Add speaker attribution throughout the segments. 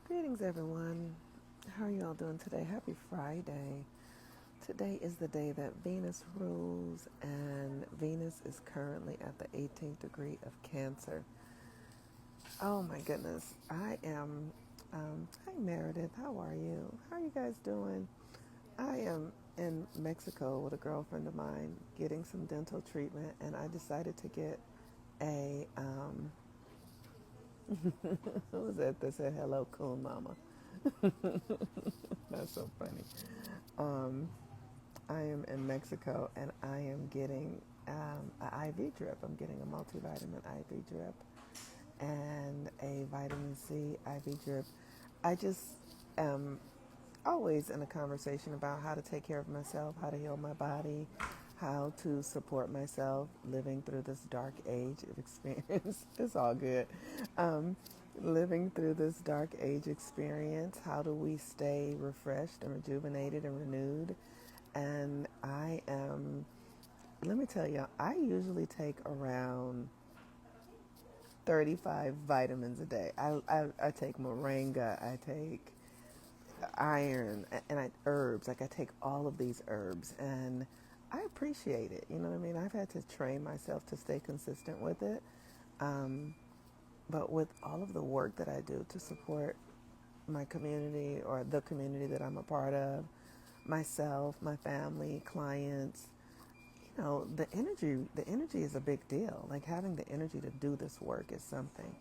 Speaker 1: Greetings, everyone. How are you all doing today? Happy Friday. Today is the day that Venus rules, and Venus is currently at the 18th degree of Cancer. Oh my goodness. Hi Meredith. How are you? How are you guys doing? I am in Mexico with a girlfriend of mine getting some dental treatment, and I decided to get who was that said hello, coon mama? That's so funny. Um, I am in Mexico and I am getting an IV drip. I'm getting a multivitamin IV drip and a vitamin C IV drip. I just am always in a conversation about how to take care of myself, how to heal my body, how to support myself living through this dark age of experience. It's all good. Um, Living through this dark age experience, how do we stay refreshed and rejuvenated and renewed? And let me tell you, I usually take around 35 vitamins a day. I take moringa, I take iron, and herbs. Like I take all of these herbs, and I appreciate it. You know what I mean? I've had to train myself to stay consistent with it. Um, but with all of the work that I do to support my community or the community that I'm a part of, myself, my family, clients, the energy is a big deal. Like having the energy to do this work is something.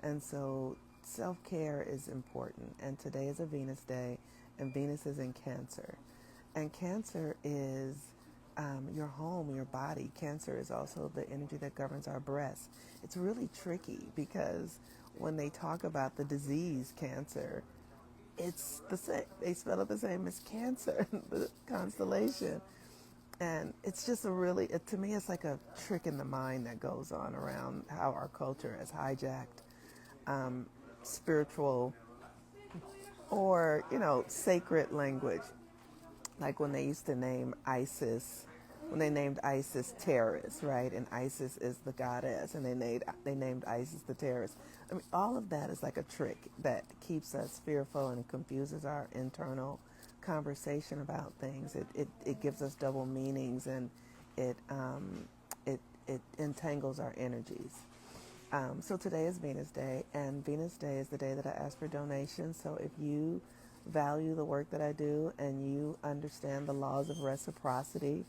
Speaker 1: And so self-care is important. And today is a Venus day, and Venus is in Cancer. And Cancer is your home, your body. Cancer is also the energy that governs our breasts. It's really tricky because when they talk about the disease cancer, it's the same. They spell it the same as Cancer, the constellation. And it's just to me, it's like a trick in the mind that goes on around how our culture has hijacked um, spiritual or, sacred language. Like when they used to name ISIS, when they named ISIS terrorists, right? And ISIS is the goddess, and they named ISIS the terrorist. I mean, all of that is like a trick that keeps us fearful and confuses our internal conversation about things. It gives us double meanings, and it it entangles our energies. So today is Venus Day, and Venus Day is the day that I ask for donations. So if you value the work that I do and you understand the laws of reciprocity,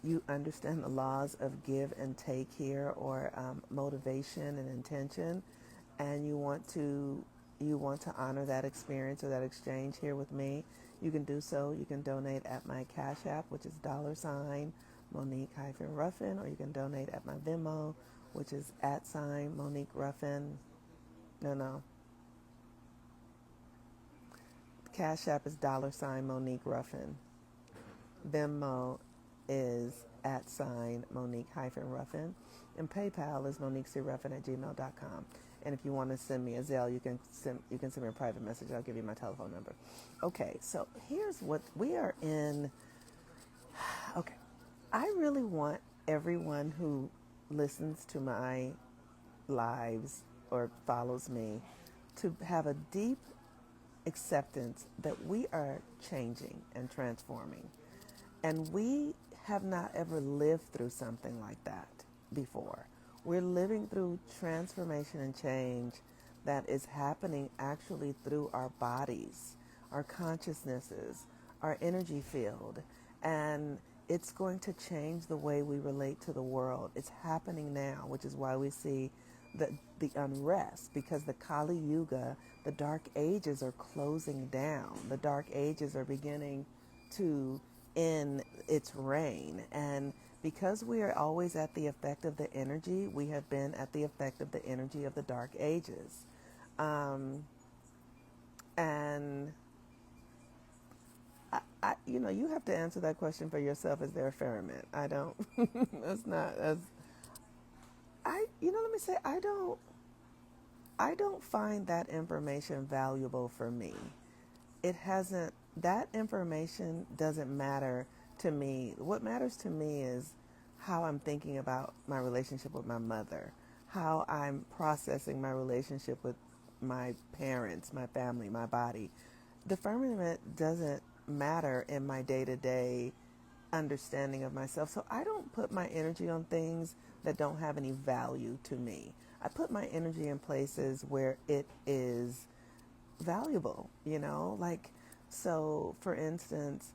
Speaker 1: you understand the laws of give and take here, or motivation and intention, and you want to honor that experience or that exchange here with me, you can do so. You can donate at my Cash App, which is $ Monique-Ruffin, or you can donate at my Venmo, which is @Monique Ruffin. No. Cash App is $Monique Ruffin. Venmo is @Monique-Ruffin. And PayPal is MoniqueCRuffin@gmail.com. And if you want to send me a Zelle, you can send me a private message. I'll give you my telephone number. Okay, so here's what we are in. Okay, I really want everyone who listens to my lives or follows me to have a deep acceptance that we are changing and transforming. And we have not ever lived through something like that before. We're living through transformation and change that is happening actually through our bodies, our consciousnesses, our energy field. And it's going to change the way we relate to the world. It's happening now, which is why we see the unrest, because the Kali Yuga, the dark ages are closing down. The dark ages are beginning to end its reign. And because we are always at the effect of the energy, we have been at the effect of the energy of the dark ages. Um, and you have to answer that question for yourself. Is there a ferment? I don't. That's not. Let me say, I don't find that information valuable for me. It hasn't, that information doesn't matter to me. What matters to me is how I'm thinking about my relationship with my mother, how I'm processing my relationship with my parents, my family, my body. The firmament doesn't matter in my day-to-day understanding of myself. So I don't put my energy on things that don't have any value to me. I put my energy in places where it is valuable, like, so for instance,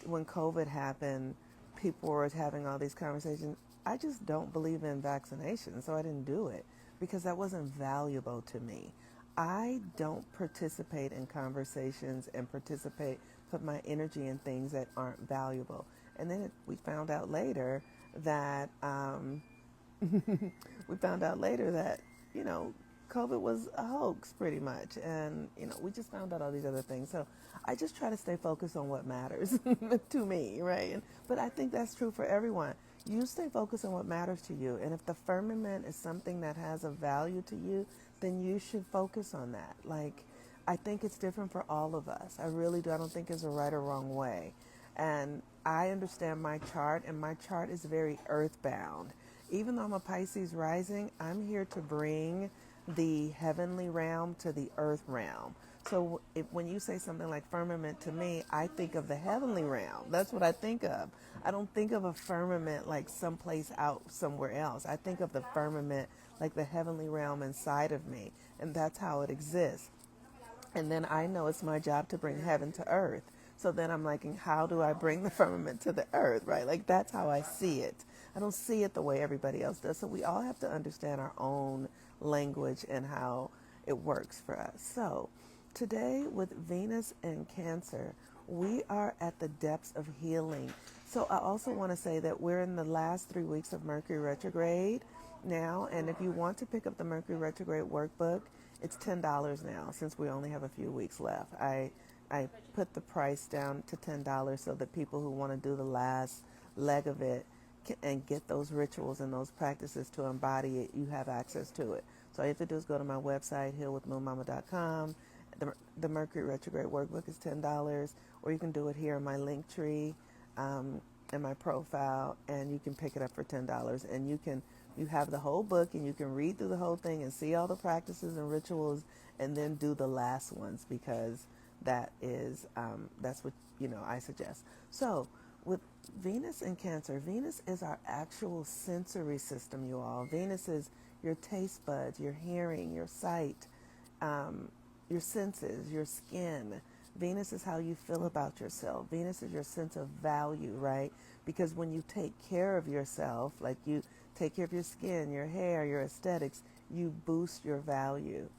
Speaker 1: when COVID happened, people were having all these conversations. I just don't believe in vaccination, so I didn't do it because that wasn't valuable to me. I don't participate in conversations and put my energy in things that aren't valuable. And then we found out later that you know, COVID was a hoax pretty much. And, we just found out all these other things. So I just try to stay focused on what matters to me, right? But I think that's true for everyone. You stay focused on what matters to you. And if the firmament is something that has a value to you, then you should focus on that. Like, I think it's different for all of us. I really do. I don't think it's a right or wrong way. And I understand my chart, and my chart is very earthbound. Even though I'm a Pisces rising, I'm here to bring the heavenly realm to the earth realm. So when you say something like firmament to me, I think of the heavenly realm. That's what I think of. I don't think of a firmament like someplace out somewhere else. I think of the firmament like the heavenly realm inside of me, and that's how it exists. And then I know it's my job to bring heaven to earth. So then I'm like, how do I bring the firmament to the earth, right? Like, that's how I see it. I don't see it the way everybody else does. So we all have to understand our own language and how it works for us. So today with Venus and Cancer, we are at the depths of healing. So I also want to say that we're in the last 3 weeks of Mercury retrograde now. And if you want to pick up the Mercury retrograde workbook, it's $10 now since we only have a few weeks left. I put the price down to $10 so that people who want to do the last leg of it and get those rituals and those practices to embody it, you have access to it. So all you have to do is go to my website, healwithmoonmama.com. The Mercury retrograde workbook is $10, or you can do it here in my link tree in my profile, and you can pick it up for $10. And you have the whole book, and you can read through the whole thing and see all the practices and rituals, and then do the last ones, because that's what I suggest. So with Venus and Cancer, Venus is our actual sensory system, you all. Venus is your taste buds, your hearing, your sight, your senses, your skin. Venus is how you feel about yourself. Venus is your sense of value, right? Because when you take care of yourself, like you take care of your skin, your hair, your aesthetics, you boost your value.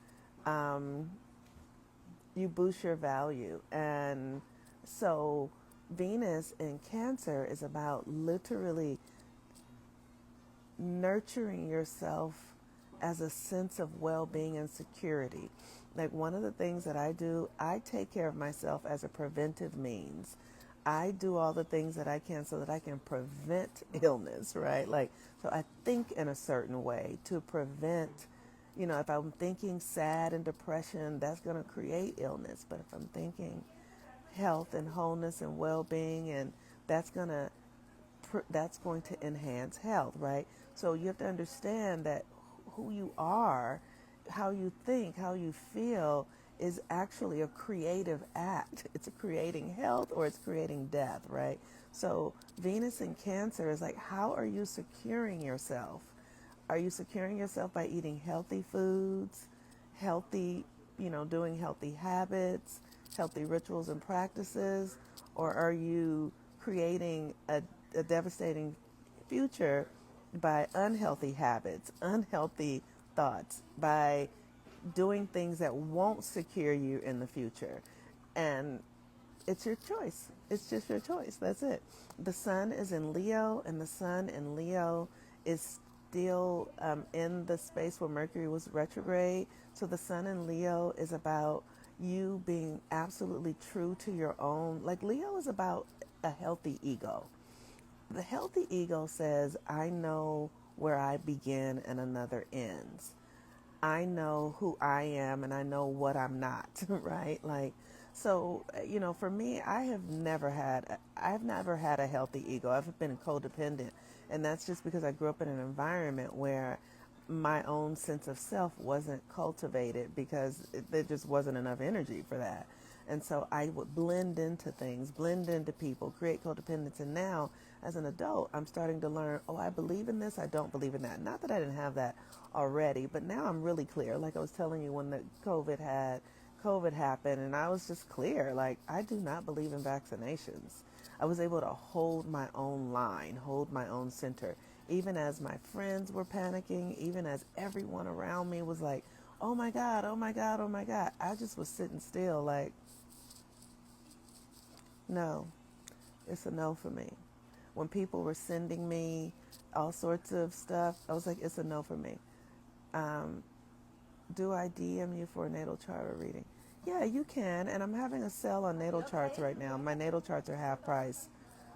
Speaker 1: And so Venus in Cancer is about literally nurturing yourself as a sense of well-being and security. Like, one of the things that I do, I take care of myself as a preventive means. I do all the things that I can so that I can prevent illness, right? Like, so I think in a certain way to prevent, if I'm thinking sad and depression, that's going to create illness. But if I'm thinking health and wholeness and well-being, and that's going to enhance health, right? So you have to understand that who you are, how you think, how you feel is actually a creative act. It's creating health or it's creating death, right? So Venus in Cancer is like, how are you securing yourself? Are you securing yourself by eating healthy foods, doing healthy habits, healthy rituals and practices? Or are you creating a devastating future by unhealthy habits, unhealthy thoughts, by doing things that won't secure you in the future? And it's your choice. It's just your choice. That's it. The sun is in Leo, and the sun in Leo is still in the space where Mercury was retrograde. So the sun in Leo is about you being absolutely true to your own. Like, Leo is about a healthy ego. The healthy ego says, I know where I begin and another ends. I know who I am and I know what I'm not, right? Like, so, for me, I've never had a healthy ego. I've been codependent. And that's just because I grew up in an environment where my own sense of self wasn't cultivated because there just wasn't enough energy for that. And so I would blend into things, blend into people, create codependence. And now, as an adult, I'm starting to learn, oh, I believe in this, I don't believe in that. Not that I didn't have that already, but now I'm really clear. Like I was telling you when the COVID happened, and I was just clear, like, I do not believe in vaccinations. I was able to hold my own line, hold my own center. Even as my friends were panicking, even as everyone around me was like, oh my God, oh my God, oh my God. I just was sitting still like, no, it's a no for me. When people were sending me all sorts of stuff, I was like, it's a no for me. Um, do I DM you for a natal chart or reading? Yeah, you can. And I'm having a sale on natal charts right now. My natal charts are half price,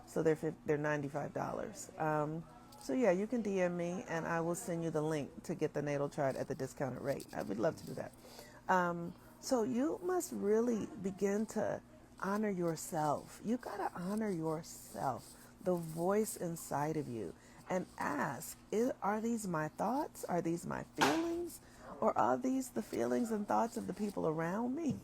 Speaker 1: so they're $95. So yeah, you can DM me, and I will send you the link to get the natal chart at the discounted rate. I would love to do that. So you must really begin to honor yourself. You gotta honor yourself, the voice inside of you, and ask: are these my thoughts? Are these my feelings? Or are these the feelings and thoughts of the people around me?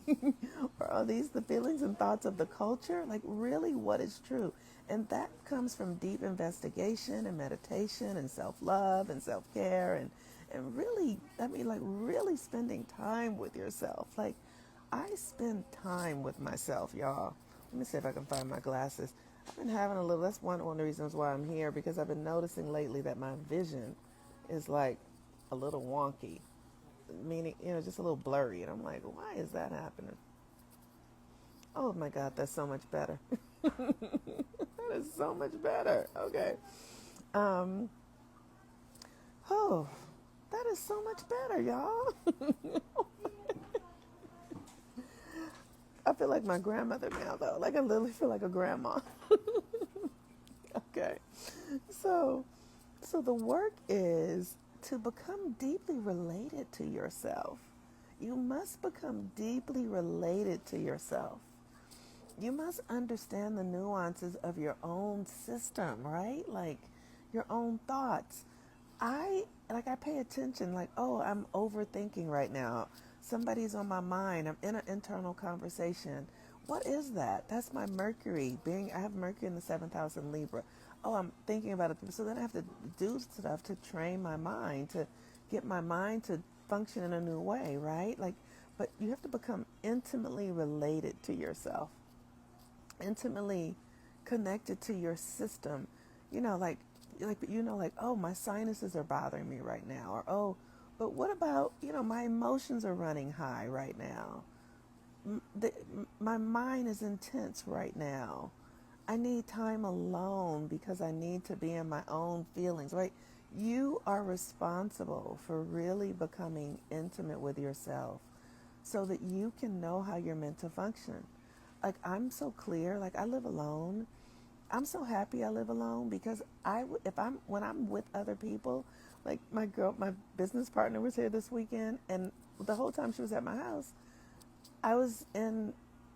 Speaker 1: Or are these the feelings and thoughts of the culture? Like, really, what is true? And that comes from deep investigation and meditation and self-love and self-care and really, I mean, like, really spending time with yourself. Like, I spend time with myself, y'all. Let me see if I can find my glasses. I've been having a little, that's one of the reasons why I'm here, because I've been noticing lately that my vision is like a little wonky, meaning, just a little blurry. And I'm like, why is that happening? Oh my God, that's so much better. That is so much better. Okay. Um, oh, that is so much better, y'all. I feel like my grandmother now, though. Like, I literally feel like a grandma. Okay. So the work is to become deeply related to yourself. You must become deeply related to yourself. You must understand the nuances of your own system, right? Like your own thoughts. I pay attention, like, oh, I'm overthinking right now. Somebody's on my mind. I'm in an internal conversation. What is that? That's my Mercury. I have Mercury in the 7th house in Libra. Oh, I'm thinking about it. So then I have to do stuff to train my mind, to get my mind to function in a new way, right? Like, but you have to become intimately related to yourself, intimately connected to your system. Like, oh, my sinuses are bothering me right now, or oh, but what about, my emotions are running high right now. My mind is intense right now. I need time alone because I need to be in my own feelings, right? You are responsible for really becoming intimate with yourself so that you can know how you're meant to function. Like, I'm so clear, like, I live alone. I'm so happy I live alone because when I'm with other people, like my business partner was here this weekend, and the whole time she was at my house, I was in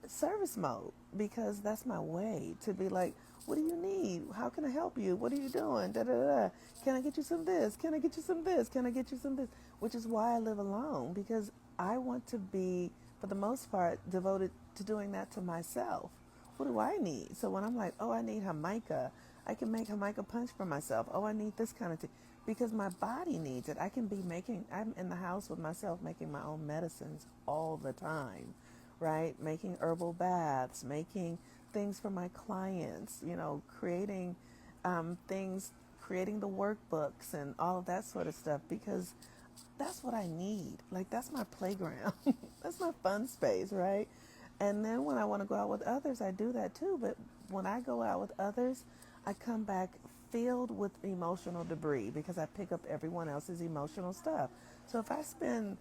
Speaker 1: service mode because that's my way to be like, what do you need? How can I help you? What are you doing? Da da da. Can I get you some of this? Can I get you some of this? Can I get you some of this? Which is why I live alone, because I want to be, for the most part, devoted to doing that to myself. What do I need? So when I'm like, oh, I need Jamaica, I can make Jamaica punch for myself. Oh, I need this kind of thing because my body needs it. I'm in the house with myself making my own medicines all the time, right? Making herbal baths, making things for my clients, creating things, creating the workbooks and all of that sort of stuff because that's what I need. Like, that's my playground. That's my fun space, right? And then when I want to go out with others, I do that too. But when I go out with others, I come back filled with emotional debris because I pick up everyone else's emotional stuff. So if I spend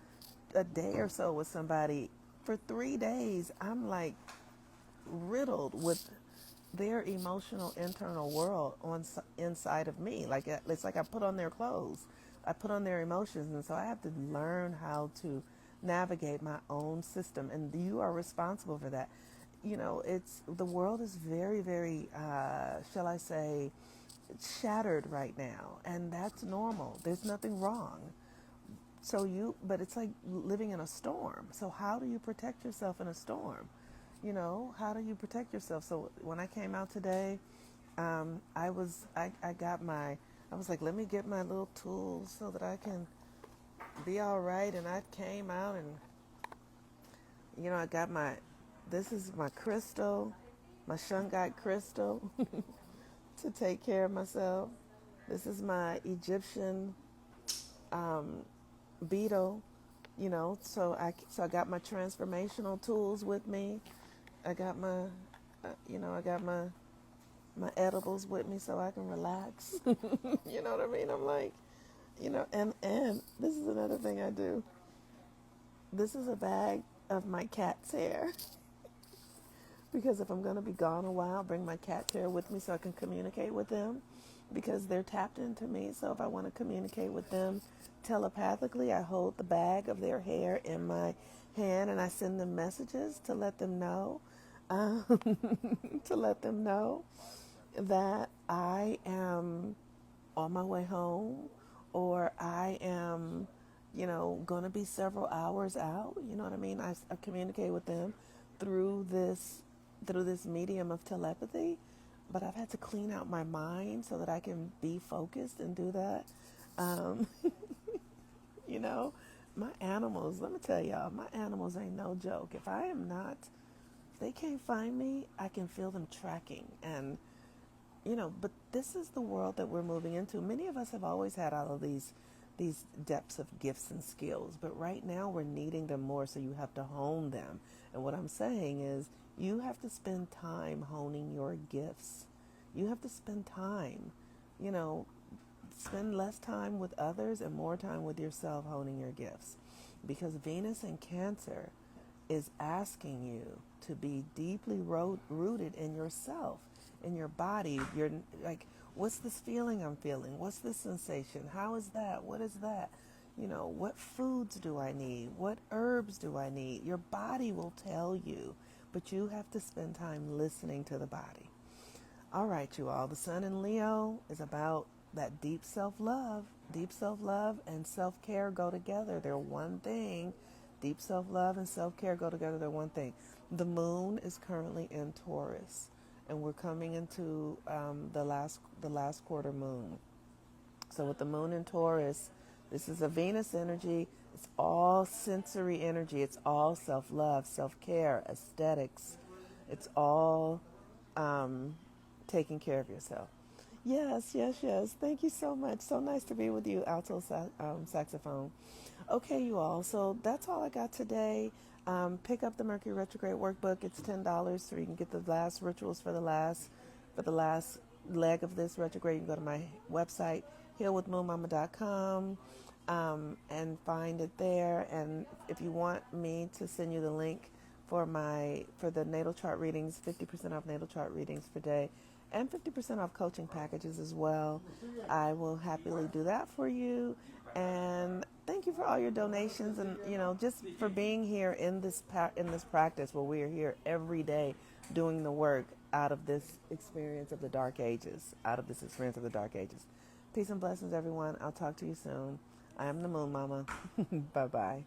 Speaker 1: a day or so with somebody, for 3 days, I'm like riddled with their emotional internal world inside of me. Like, it's like I put on their clothes. I put on their emotions. And so I have to learn how to navigate my own system. And you are responsible for that. The world is very, very, shall I say, shattered right now. And that's normal. There's nothing wrong. But it's like living in a storm. So how do you protect yourself in a storm? How do you protect yourself? So when I came out today, I got I was like, let me get my little tools so that I can be all right. And I came out and, I got this is my crystal, my shungite crystal to take care of myself. This is my Egyptian um, beetle, so I got my transformational tools with me. I got I got my edibles with me so I can relax. You know what I mean? I'm like, and this is another thing I do. This is a bag of my cat's hair because if I'm going to be gone a while, bring my cat's hair with me so I can communicate with them because they're tapped into me. So if I want to communicate with them telepathically, I hold the bag of their hair in my hand and I send them messages to let them know, um, to let them know that I am on my way home or I am, going to be several hours out. You know what I mean? I communicate with them through this through this medium of telepathy, but I've had to clean out my mind so that I can be focused and do that. Um, you know, my animals, let me tell y'all, my animals ain't no joke. If they can't find me, I can feel them tracking. And but this is the world that we're moving into. Many of us have always had all of these depths of gifts and skills, but right now we're needing them more, so you have to hone them. And what I'm saying is you have to spend time honing your gifts. You have to spend time, you know, spend less time with others and more time with yourself honing your gifts. Because Venus in Cancer is asking you to be deeply rooted in yourself, in your body. You're like, what's this feeling I'm feeling? What's this sensation? How is that? What is that? What foods do I need? What herbs do I need? Your body will tell you, but you have to spend time listening to the body. All right, you all. The sun in Leo is about that deep self-love. Deep self-love and self-care go together. They're one thing. Deep self-love and self-care go together. They're one thing. The moon is currently in Taurus, and we're coming into the last quarter moon. So with the moon in Taurus, this is a Venus energy. It's all sensory energy. It's all self-love, self-care, aesthetics. It's all taking care of yourself. Yes, yes, yes. Thank you so much. So nice to be with you, saxophone. Okay, you all. So that's all I got today. Pick up the Mercury Retrograde Workbook. It's $10, so you can get the last rituals for the last leg of this retrograde. You can go to my website, healwithmoonmama.com, and find it there. And if you want me to send you the link for the natal chart readings, 50% off natal chart readings per day, and 50% off coaching packages as well, I will happily do that for you. And thank you for all your donations, and just for being here in this practice where we are here every day doing the work out of this experience of the dark ages. Peace and blessings, everyone. I'll talk to you soon. I am the Moon Mama. Bye bye.